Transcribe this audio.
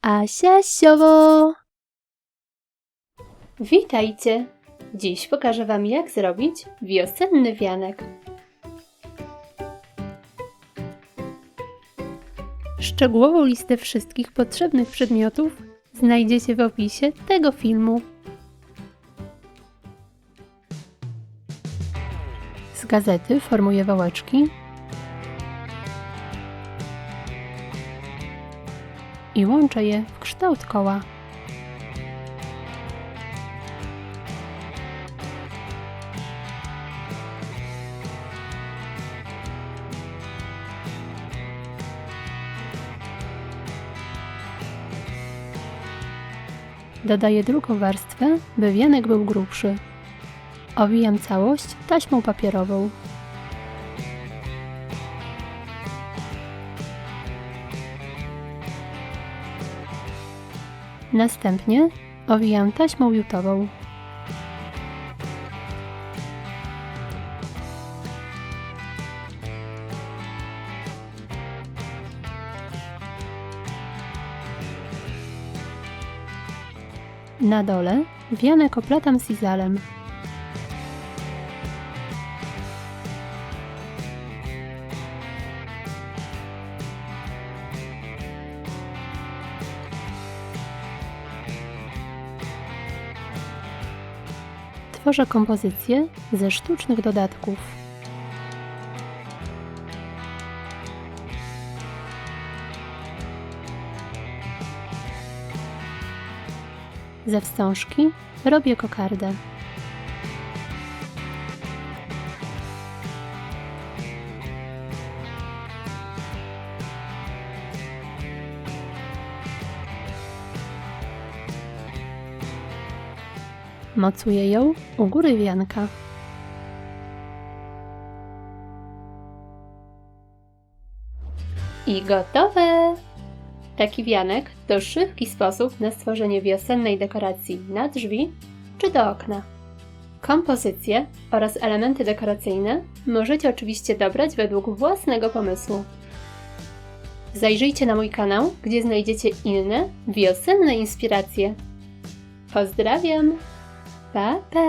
Asia Siowo! Witajcie! Dziś pokażę Wam, jak zrobić wiosenny wianek. Szczegółową listę wszystkich potrzebnych przedmiotów znajdziecie w opisie tego filmu. Z gazety formuję wałeczki i łączę je w kształt koła. Dodaję drugą warstwę, by wianek był grubszy. Owijam całość taśmą papierową. Następnie owijam taśmą jutową. Na dole wianek oplatam sizalem. Tworzę kompozycję ze sztucznych dodatków. Ze wstążki robię kokardę. Mocuję ją u góry wianka. I gotowe! Taki wianek to szybki sposób na stworzenie wiosennej dekoracji na drzwi czy do okna. Kompozycje oraz elementy dekoracyjne możecie oczywiście dobrać według własnego pomysłu. Zajrzyjcie na mój kanał, gdzie znajdziecie inne wiosenne inspiracje. Pozdrawiam! Pa, pa!